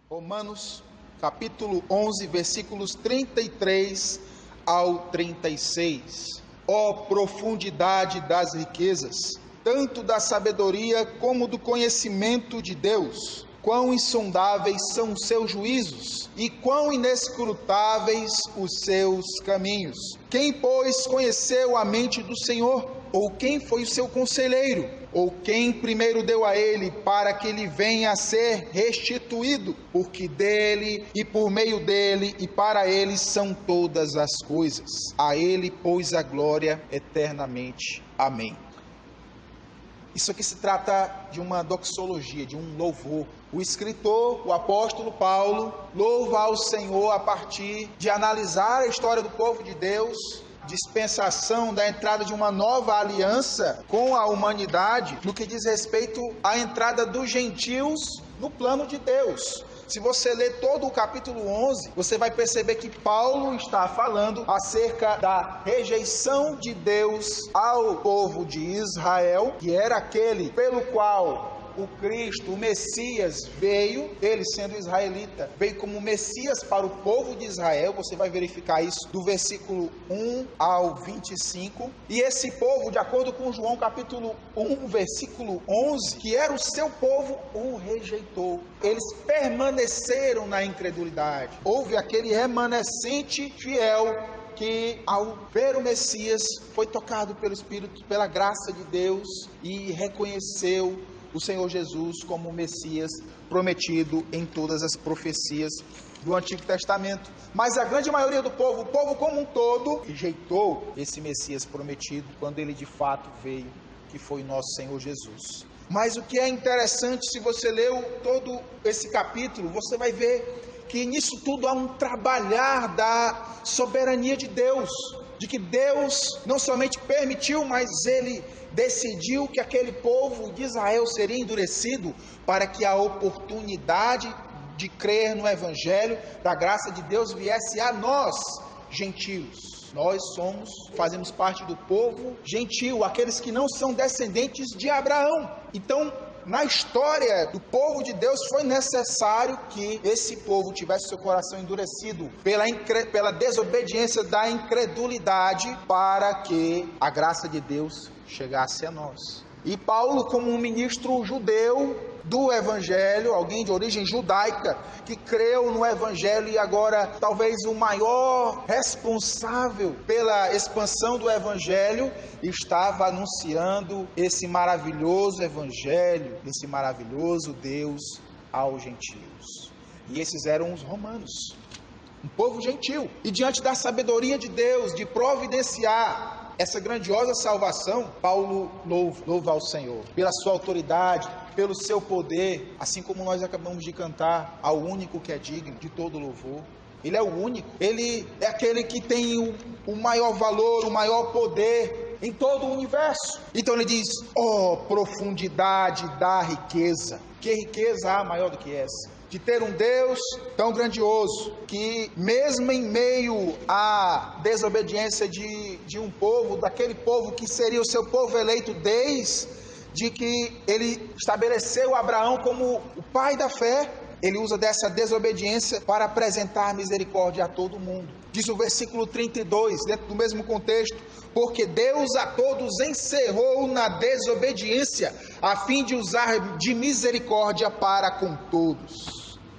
Romanos, capítulo 11, versículos 33 ao 36. Ó profundidade das riquezas, tanto da sabedoria como do conhecimento de Deus! Quão insondáveis são os seus juízos, e quão inescrutáveis os seus caminhos! Quem, pois, conheceu a mente do Senhor? Ou quem foi o seu conselheiro? Ou quem primeiro deu a ele, para que ele venha a ser restituído? Porque dele, e por meio dele, e para ele são todas as coisas. A ele, pois, a glória eternamente. Amém. Isso aqui se trata de uma doxologia, de um louvor. O escritor, o apóstolo Paulo, louva ao Senhor a partir de analisar a história do povo de Deus, dispensação da entrada de uma nova aliança com a humanidade, no que diz respeito à entrada dos gentios no plano de Deus. Se você ler todo o capítulo 11, você vai perceber que Paulo está falando acerca da rejeição de Deus ao povo de Israel, que era aquele pelo qual o Cristo, o Messias, veio, ele sendo israelita, veio como Messias para o povo de Israel. Você vai verificar isso do versículo 1 ao 25. E esse povo, de acordo com João capítulo 1, versículo 11, que era o seu povo, o rejeitou. Eles permaneceram na incredulidade. Houve aquele remanescente fiel que, ao ver o Messias, foi tocado pelo Espírito, pela graça de Deus, e reconheceu o Senhor Jesus como o Messias prometido em todas as profecias do Antigo Testamento. Mas a grande maioria do povo, o povo como um todo, rejeitou esse Messias prometido quando ele de fato veio, que foi nosso Senhor Jesus. Mas o que é interessante, se você leu todo esse capítulo, você vai ver que nisso tudo há um trabalhar da soberania de Deus, de que Deus não somente permitiu, mas ele decidiu que aquele povo de Israel seria endurecido para que a oportunidade de crer no Evangelho da graça de Deus viesse a nós, gentios. Nós fazemos parte do povo gentil, aqueles que não são descendentes de Abraão. Então, na história do povo de Deus, foi necessário que esse povo tivesse seu coração endurecido pela desobediência da incredulidade, para que a graça de Deus chegasse a nós. E Paulo, como um ministro judeu do Evangelho, alguém de origem judaica, que creu no Evangelho e agora talvez o maior responsável pela expansão do Evangelho, estava anunciando esse maravilhoso Evangelho, esse maravilhoso Deus aos gentios. E esses eram os romanos, um povo gentil. E diante da sabedoria de Deus, de providenciar essa grandiosa salvação, Paulo louva ao Senhor pela sua autoridade, pelo seu poder, assim como nós acabamos de cantar, ao único que é digno de todo louvor. Ele é o único, ele é aquele que tem o maior valor, o maior poder em todo o universo. Então ele diz: ó profundidade da riqueza. Que riqueza há maior do que essa? De ter um Deus tão grandioso, que mesmo em meio à desobediência de um povo, daquele povo que seria o seu povo eleito desde que ele estabeleceu Abraão como o pai da fé, ele usa dessa desobediência para apresentar misericórdia a todo mundo. Diz o versículo 32, dentro do mesmo contexto: porque Deus a todos encerrou na desobediência, a fim de usar de misericórdia para com todos.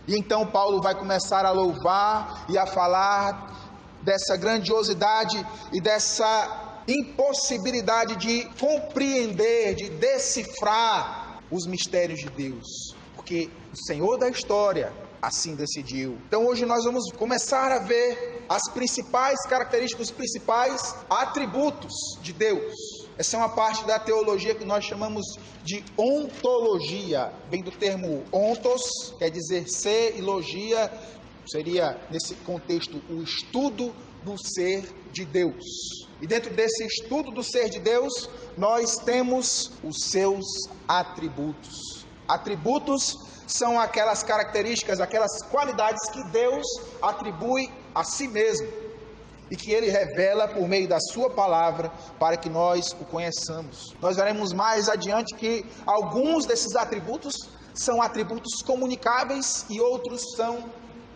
E então Paulo vai começar a louvar e a falar dessa grandiosidade e dessa impossibilidade de compreender, de decifrar os mistérios de Deus, porque o Senhor da história assim decidiu. Então hoje nós vamos começar a ver as principais características, os principais atributos de Deus. Essa é uma parte da teologia que nós chamamos de ontologia. Vem do termo ontos, quer dizer ser, e logia seria, nesse contexto, o estudo do ser de Deus. E dentro desse estudo do ser de Deus, nós temos os seus atributos. Atributos são aquelas características, aquelas qualidades que Deus atribui a si mesmo e que Ele revela por meio da sua palavra para que nós o conheçamos. Nós veremos mais adiante que alguns desses atributos são atributos comunicáveis e outros são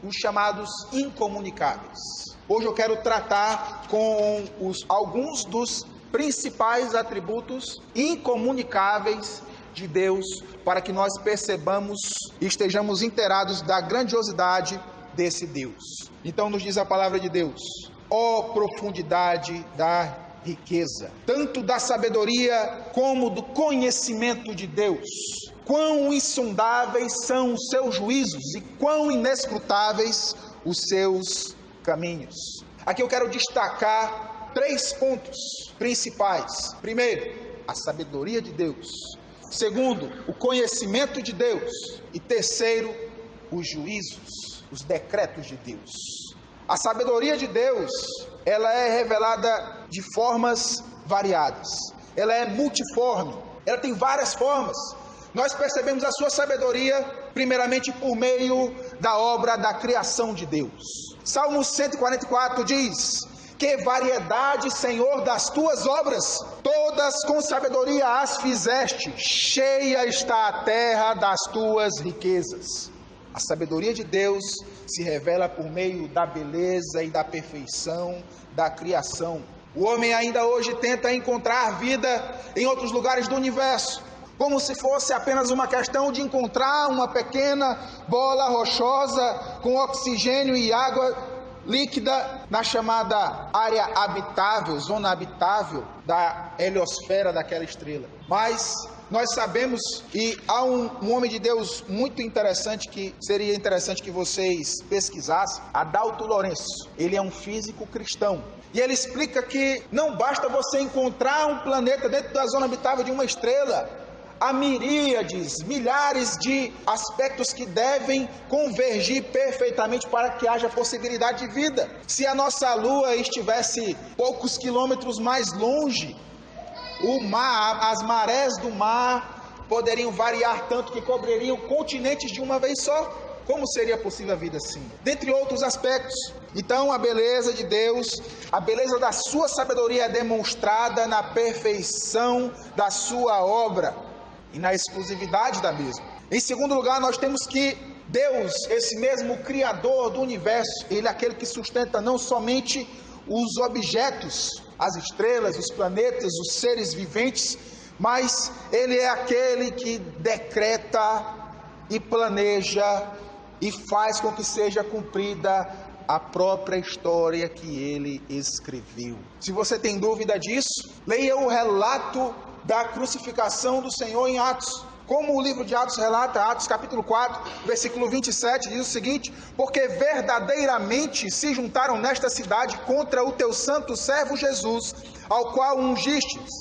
os chamados incomunicáveis. Hoje eu quero tratar com alguns dos principais atributos incomunicáveis de Deus, para que nós percebamos e estejamos inteirados da grandiosidade desse Deus. Então nos diz a palavra de Deus: ó profundidade da riqueza, tanto da sabedoria como do conhecimento de Deus. Quão insondáveis são os seus juízos e quão inescrutáveis os seus caminhos. Aqui eu quero destacar 3 pontos principais. Primeiro, a sabedoria de Deus. Segundo, o conhecimento de Deus. E terceiro, os juízos, os decretos de Deus. A sabedoria de Deus, ela é revelada de formas variadas. Ela é multiforme, ela tem várias formas. Nós percebemos a sua sabedoria, primeiramente por meio da obra da criação de Deus. Salmo 144 diz: que variedade, Senhor, das tuas obras, todas com sabedoria as fizeste, cheia está a terra das tuas riquezas. A sabedoria de Deus se revela por meio da beleza e da perfeição da criação. O homem ainda hoje tenta encontrar vida em outros lugares do universo, como se fosse apenas uma questão de encontrar uma pequena bola rochosa com oxigênio e água líquida na chamada área habitável, zona habitável da heliosfera daquela estrela. Mas nós sabemos, e há um homem de Deus muito interessante, que seria interessante que vocês pesquisassem, Adalto Lourenço. Ele é um físico cristão, e ele explica que não basta você encontrar um planeta dentro da zona habitável de uma estrela. Há miríades, milhares de aspectos que devem convergir perfeitamente para que haja possibilidade de vida. Se a nossa Lua estivesse poucos quilômetros mais longe, o mar, as marés do mar poderiam variar tanto que cobririam continentes de uma vez só. Como seria possível a vida assim? Dentre outros aspectos. Então a beleza de Deus, a beleza da sua sabedoria é demonstrada na perfeição da sua obra e na exclusividade da mesma. Em segundo lugar, nós temos que Deus, esse mesmo Criador do universo, Ele é aquele que sustenta não somente os objetos, as estrelas, os planetas, os seres viventes, mas Ele é aquele que decreta e planeja e faz com que seja cumprida a própria história que Ele escreveu. Se você tem dúvida disso, leia o relato da crucificação do Senhor em Atos. Como o livro de Atos relata, Atos capítulo 4, versículo 27, diz o seguinte: porque verdadeiramente se juntaram nesta cidade contra o teu santo servo Jesus, ao qual ungistes,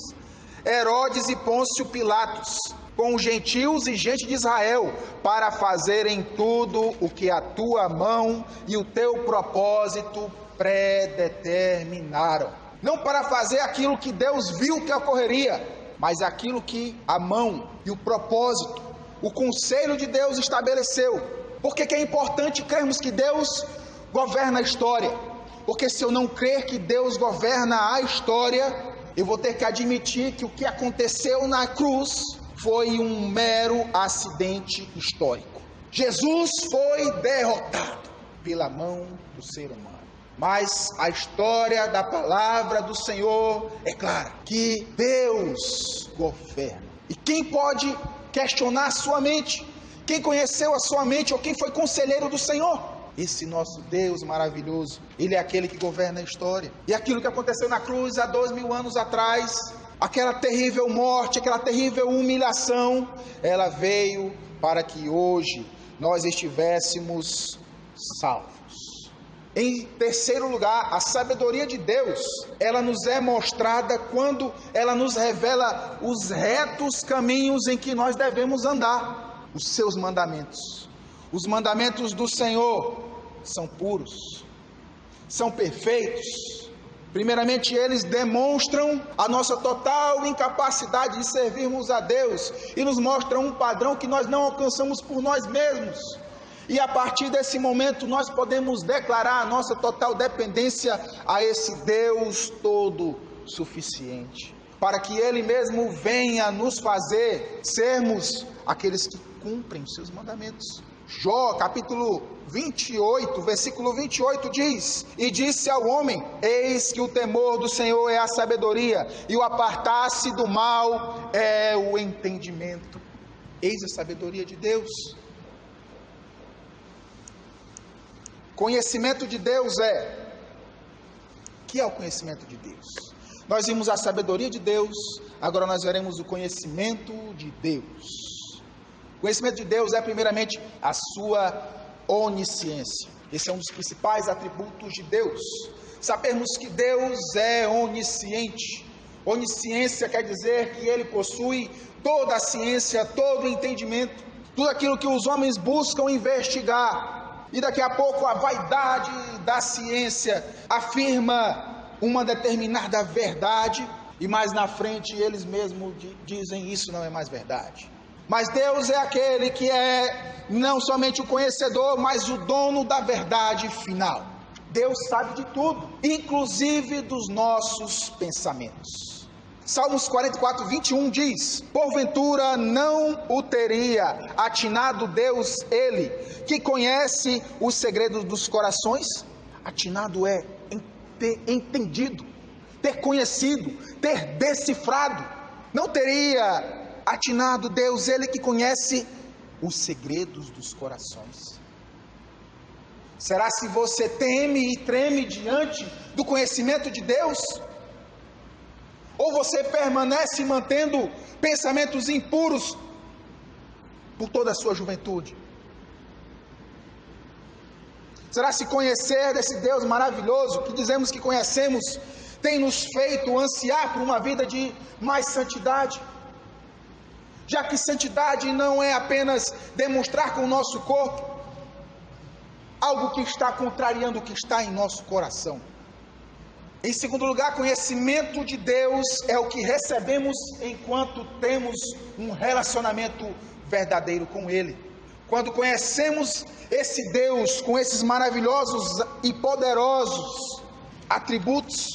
Herodes e Pôncio Pilatos, com os gentios e gente de Israel, para fazerem tudo o que a tua mão e o teu propósito predeterminaram. Não para fazer aquilo que Deus viu que ocorreria, mas aquilo que a mão e o propósito, o conselho de Deus estabeleceu. Por que é importante crermos que Deus governa a história? Porque se eu não crer que Deus governa a história, eu vou ter que admitir que o que aconteceu na cruz foi um mero acidente histórico. Jesus foi derrotado pela mão do ser humano. Mas a história da palavra do Senhor é clara, que Deus governa. E quem pode questionar a sua mente? Quem conheceu a sua mente ou quem foi conselheiro do Senhor? Esse nosso Deus maravilhoso, Ele é aquele que governa a história. E aquilo que aconteceu na cruz há 2000 anos atrás, aquela terrível morte, aquela terrível humilhação, ela veio para que hoje nós estivéssemos salvos. Em terceiro lugar, a sabedoria de Deus, ela nos é mostrada quando ela nos revela os retos caminhos em que nós devemos andar, os seus mandamentos. Os mandamentos do Senhor são puros, são perfeitos. Primeiramente, eles demonstram a nossa total incapacidade de servirmos a Deus e nos mostram um padrão que nós não alcançamos por nós mesmos. E a partir desse momento nós podemos declarar a nossa total dependência a esse Deus todo suficiente, para que Ele mesmo venha nos fazer sermos aqueles que cumprem os seus mandamentos. Jó, capítulo 28, versículo 28 diz: E disse ao homem: Eis que o temor do Senhor é a sabedoria, e o apartar-se do mal é o entendimento. Eis a sabedoria de Deus. Conhecimento de Deus O que é o conhecimento de Deus? Nós vimos a sabedoria de Deus, agora nós veremos o conhecimento de Deus. O conhecimento de Deus é primeiramente a sua onisciência. Esse é um dos principais atributos de Deus. Sabermos que Deus é onisciente. Onisciência quer dizer que Ele possui toda a ciência, todo o entendimento, tudo aquilo que os homens buscam investigar. E daqui a pouco a vaidade da ciência afirma uma determinada verdade, e mais na frente eles mesmos dizem: isso não é mais verdade. Mas Deus é aquele que é não somente o conhecedor, mas o dono da verdade final. Deus sabe de tudo, inclusive dos nossos pensamentos. Salmos 44, 21 diz: Porventura não o teria atinado Deus, Ele, que conhece os segredos dos corações? Atinado é ter entendido, ter conhecido, ter decifrado. Não teria atinado Deus, Ele que conhece os segredos dos corações. Será se você teme e treme diante do conhecimento de Deus? Ou você permanece mantendo pensamentos impuros por toda a sua juventude? Será se conhecer desse Deus maravilhoso que dizemos que conhecemos tem nos feito ansiar por uma vida de mais santidade? Já que santidade não é apenas demonstrar com o nosso corpo algo que está contrariando o que está em nosso coração. Em segundo lugar, conhecimento de Deus é o que recebemos enquanto temos um relacionamento verdadeiro com Ele. Quando conhecemos esse Deus com esses maravilhosos e poderosos atributos,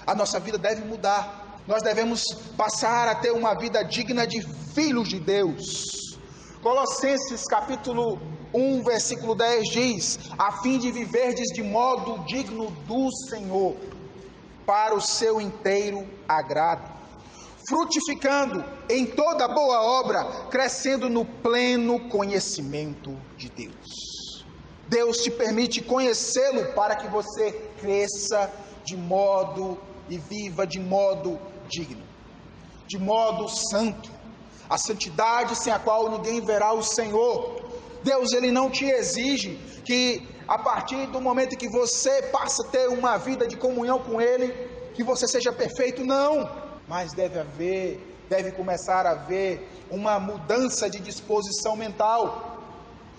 a nossa vida deve mudar. Nós devemos passar a ter uma vida digna de filhos de Deus. Colossenses capítulo 1, versículo 10 diz: a fim de viverdes de modo digno do Senhor, para o seu inteiro agrado, frutificando em toda boa obra, crescendo no pleno conhecimento de Deus. Deus te permite conhecê-lo para que você cresça de modo e viva de modo digno, de modo santo, a santidade sem a qual ninguém verá o Senhor. Deus, Ele não te exige que a partir do momento em que você passa a ter uma vida de comunhão com Ele, que você seja perfeito, não, mas deve começar a haver uma mudança de disposição mental.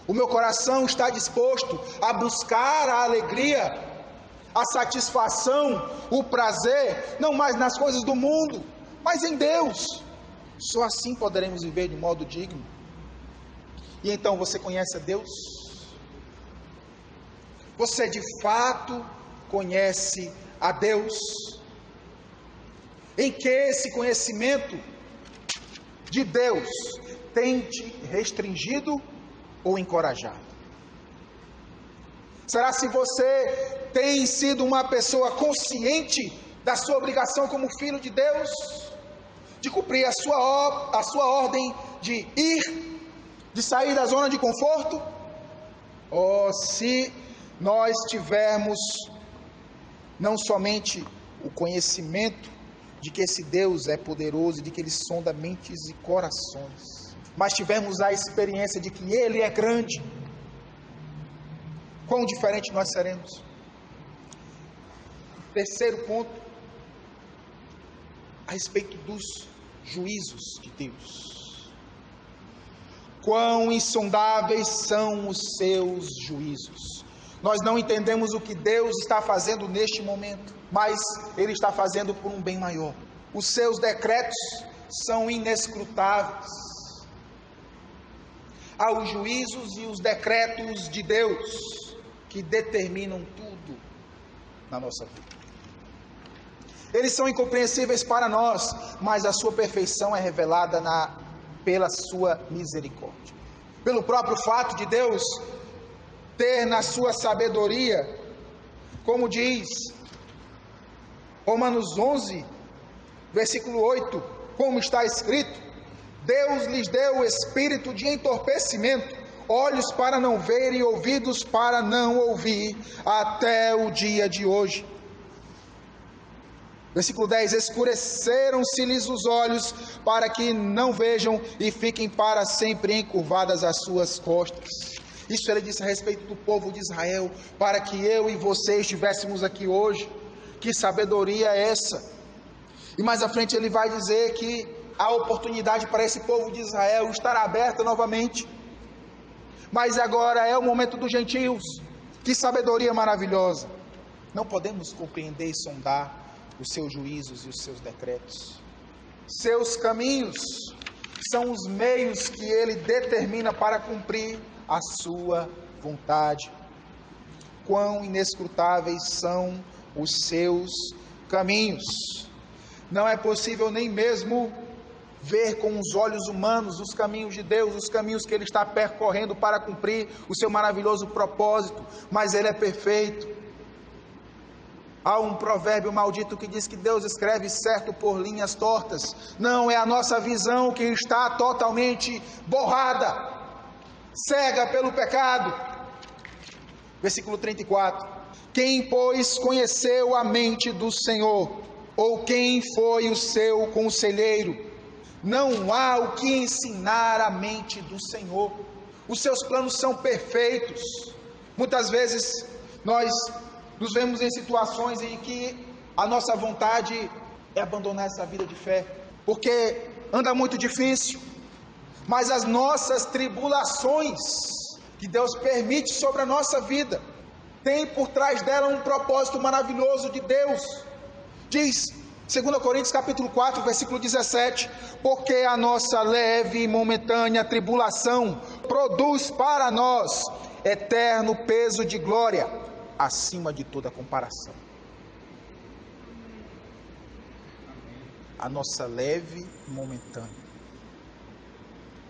O meu coração está disposto a buscar a alegria, a satisfação, o prazer, não mais nas coisas do mundo, mas em Deus. Só assim poderemos viver de modo digno. E então você conhece a Deus? Você de fato conhece a Deus? Em que esse conhecimento de Deus tem te restringido ou encorajado? Será se você tem sido uma pessoa consciente da sua obrigação como filho de Deus, de cumprir a sua ordem de ir, de sair da zona de conforto? Ou se nós tivermos não somente o conhecimento de que esse Deus é poderoso, de que Ele sonda mentes e corações, mas tivermos a experiência de que Ele é grande, quão diferente nós seremos. Terceiro ponto, a respeito dos juízos de Deus. Quão insondáveis são os seus juízos. Nós não entendemos o que Deus está fazendo neste momento, mas Ele está fazendo por um bem maior. Os seus decretos são inescrutáveis. Há os juízos e os decretos de Deus que determinam tudo na nossa vida. Eles são incompreensíveis para nós, mas a sua perfeição é revelada pela sua misericórdia. pelo próprio fato de Deus ter na sua sabedoria, como diz Romanos 11, versículo 8, como está escrito: Deus lhes deu o espírito de entorpecimento, olhos para não ver e ouvidos para não ouvir, até o dia de hoje. Versículo 10: escureceram-se-lhes os olhos, para que não vejam, e fiquem para sempre encurvadas as suas costas. Isso ele disse a respeito do povo de Israel, para que eu e você estivéssemos aqui hoje. Que sabedoria é essa? E mais à frente ele vai dizer que a oportunidade para esse povo de Israel estará aberta novamente. Mas agora é o momento dos gentios. Que sabedoria maravilhosa! Não podemos compreender e sondar os seus juízos e os seus decretos. Seus caminhos são os meios que ele determina para cumprir a sua vontade. Quão inescrutáveis são os seus caminhos! Não é possível nem mesmo ver com os olhos humanos os caminhos de Deus, os caminhos que ele está percorrendo para cumprir o seu maravilhoso propósito, mas ele é perfeito. Há um provérbio maldito que diz que Deus escreve certo por linhas tortas. Não, é a nossa visão que está totalmente borrada, cega pelo pecado. Versículo 34: quem, pois, conheceu a mente do Senhor? Ou quem foi o seu conselheiro? Não há o que ensinar a mente do Senhor. Os seus planos são perfeitos. Muitas vezes nós nos vemos em situações em que a nossa vontade é abandonar essa vida de fé, porque anda muito difícil. Mas as nossas tribulações que Deus permite sobre a nossa vida, tem por trás dela um propósito maravilhoso de Deus. Diz 2 Coríntios capítulo 4, versículo 17: porque a nossa leve e momentânea tribulação produz para nós eterno peso de glória, acima de toda comparação. A nossa leve e momentânea.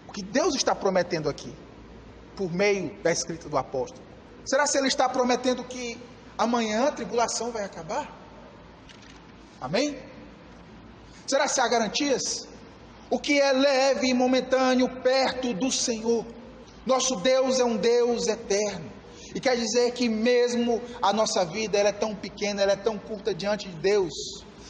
O que Deus está prometendo aqui, por meio da escrita do apóstolo? Será se ele está prometendo que amanhã a tribulação vai acabar? Amém? Será se há garantias? O que é leve e momentâneo perto do Senhor? Nosso Deus é um Deus eterno. E quer dizer que mesmo a nossa vida ela é tão pequena, ela é tão curta diante de Deus.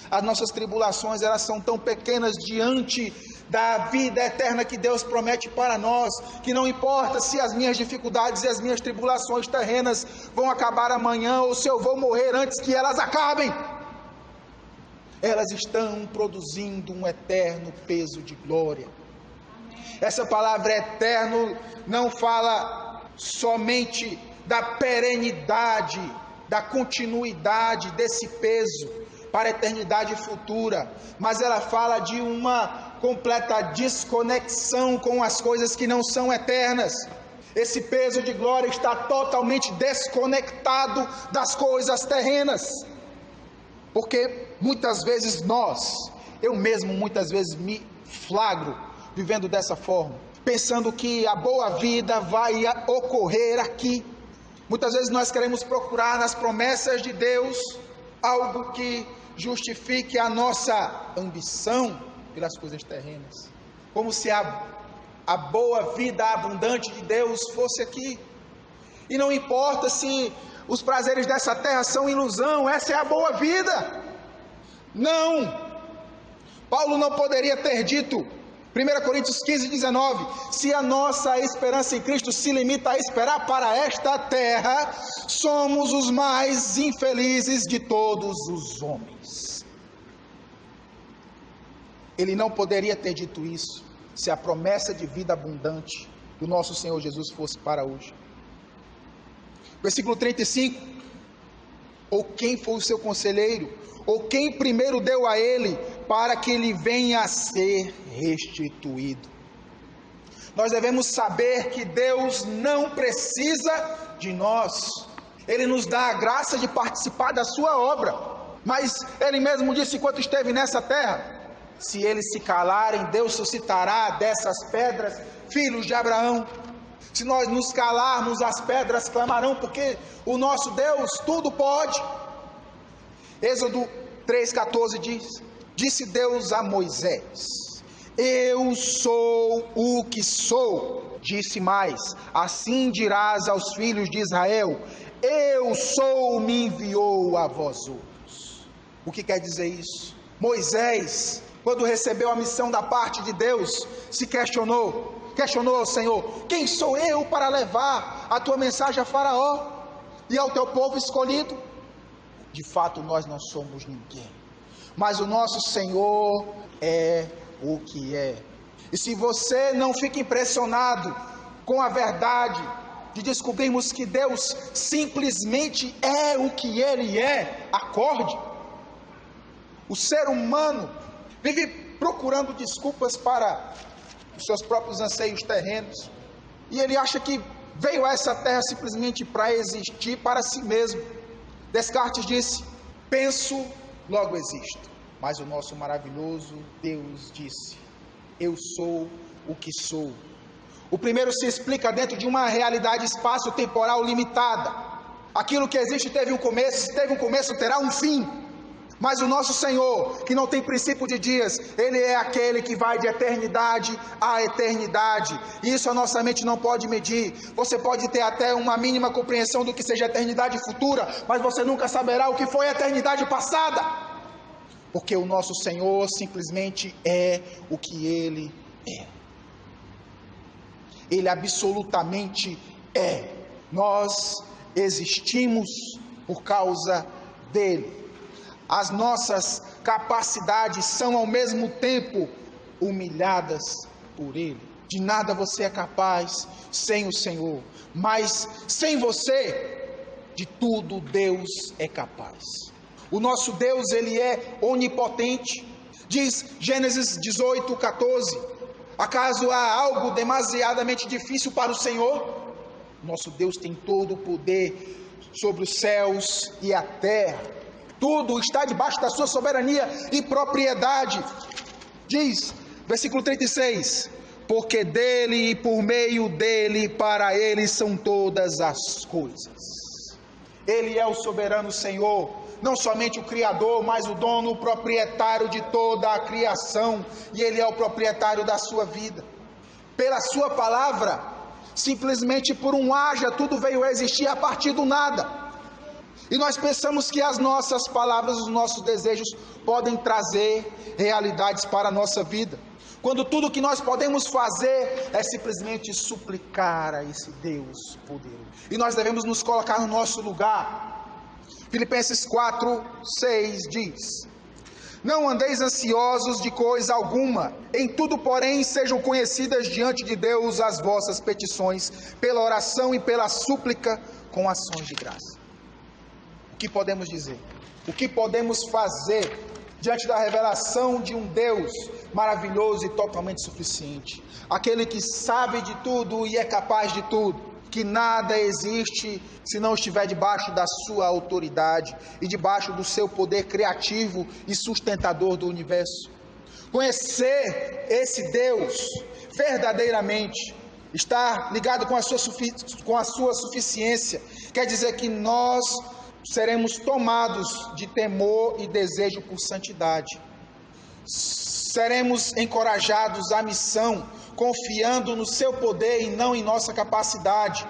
As nossas tribulações elas são tão pequenas diante da vida eterna que Deus promete para nós, que não importa se as minhas dificuldades e as minhas tribulações terrenas vão acabar amanhã, ou se eu vou morrer antes que elas acabem, elas estão produzindo um eterno peso de glória. Essa palavra eterno não fala somente da perenidade, da continuidade desse peso para a eternidade futura, mas ela fala de uma completa desconexão com as coisas que não são eternas. Esse peso de glória está totalmente desconectado das coisas terrenas, porque muitas vezes eu mesmo muitas vezes me flagro vivendo dessa forma, pensando que a boa vida vai ocorrer aqui. Muitas vezes nós queremos procurar nas promessas de Deus algo que justifique a nossa ambição pelas coisas terrenas, como se a boa vida abundante de Deus fosse aqui. E não importa se os prazeres dessa terra são ilusão, essa é a boa vida. Não, Paulo não poderia ter dito, 1 Coríntios 15, 19, se a nossa esperança em Cristo se limita a esperar para esta terra, somos os mais infelizes de todos os homens. Ele não poderia ter dito isso, se a promessa de vida abundante do nosso Senhor Jesus fosse para hoje. Versículo 35, ou quem foi o seu conselheiro, ou quem primeiro deu a ele, para que ele venha a ser restituído. Nós devemos saber que Deus não precisa de nós, Ele nos dá a graça de participar da sua obra, mas Ele mesmo disse enquanto esteve nessa terra, se eles se calarem, Deus suscitará dessas pedras filhos de Abraão. Se nós nos calarmos, as pedras clamarão, porque o nosso Deus tudo pode. Êxodo 3,14 diz: disse Deus a Moisés: eu sou o que sou. Disse mais: assim dirás aos filhos de Israel: eu sou, me enviou a vós outros. O que quer dizer isso? Moisés, quando recebeu a missão da parte de Deus, se questionou ao Senhor: quem sou eu para levar a tua mensagem a Faraó e ao teu povo escolhido? De fato, nós não somos ninguém, mas o nosso Senhor é o que é. E se você não fica impressionado com a verdade de descobrirmos que Deus simplesmente é o que Ele é, acorde. O ser humano vive procurando desculpas para os seus próprios anseios terrenos, e ele acha que veio a essa terra simplesmente para existir para si mesmo. Descartes disse: penso, logo existo. Mas o nosso maravilhoso Deus disse: eu sou o que sou. O primeiro se explica dentro de uma realidade espaço-temporal limitada. Aquilo que existe teve um começo, se teve um começo, terá um fim. Mas o nosso Senhor, que não tem princípio de dias, Ele é aquele que vai de eternidade a eternidade. E isso a nossa mente não pode medir. Você pode ter até uma mínima compreensão do que seja a eternidade futura, mas você nunca saberá o que foi a eternidade passada. Porque o nosso Senhor simplesmente é o que Ele é. Ele absolutamente é. Nós existimos por causa dEle. As nossas capacidades são ao mesmo tempo humilhadas por Ele. De nada você é capaz sem o Senhor, mas sem você, de tudo Deus é capaz. O nosso Deus, Ele é onipotente. Diz Gênesis 18:14: acaso há algo demasiadamente difícil para o Senhor? Nosso Deus tem todo o poder sobre os céus e a terra. Tudo está debaixo da sua soberania e propriedade. Diz, versículo 36, porque dele e por meio dele, para ele são todas as coisas. Ele é o soberano Senhor, não somente o Criador, mas o dono, o proprietário de toda a criação, e Ele é o proprietário da sua vida. Pela sua palavra, simplesmente por um haja, tudo veio a existir a partir do nada. E nós pensamos que as nossas palavras, os nossos desejos podem trazer realidades para a nossa vida, quando tudo que nós podemos fazer é simplesmente suplicar a esse Deus poderoso. E nós devemos nos colocar no nosso lugar. Filipenses 4:6 diz: não andeis ansiosos de coisa alguma, em tudo porém sejam conhecidas diante de Deus as vossas petições, pela oração e pela súplica com ações de graça. O que podemos dizer? O que podemos fazer diante da revelação de um Deus maravilhoso e totalmente suficiente? Aquele que sabe de tudo e é capaz de tudo, que nada existe se não estiver debaixo da sua autoridade e debaixo do seu poder criativo e sustentador do universo. Conhecer esse Deus verdadeiramente, estar ligado com a sua suficiência, quer dizer que nós seremos tomados de temor e desejo por santidade. Seremos encorajados à missão, confiando no seu poder e não em nossa capacidade.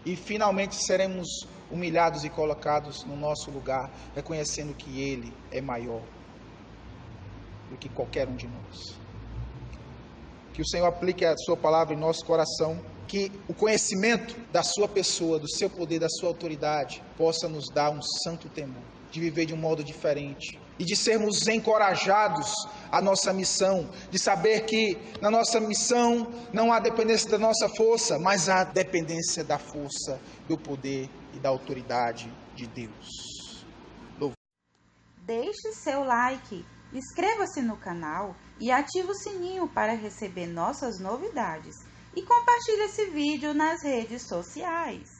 E finalmente seremos humilhados e colocados no nosso lugar, reconhecendo que Ele é maior do que qualquer um de nós. Que o Senhor aplique a sua palavra em nosso coração, que o conhecimento da sua pessoa, do seu poder, da sua autoridade, possa nos dar um santo temor, de viver de um modo diferente, e de sermos encorajados à nossa missão, de saber que na nossa missão não há dependência da nossa força, mas há dependência da força, do poder e da autoridade de Deus. Deixe seu like, inscreva-se no canal e ative o sininho para receber nossas novidades. E compartilhe esse vídeo nas redes sociais.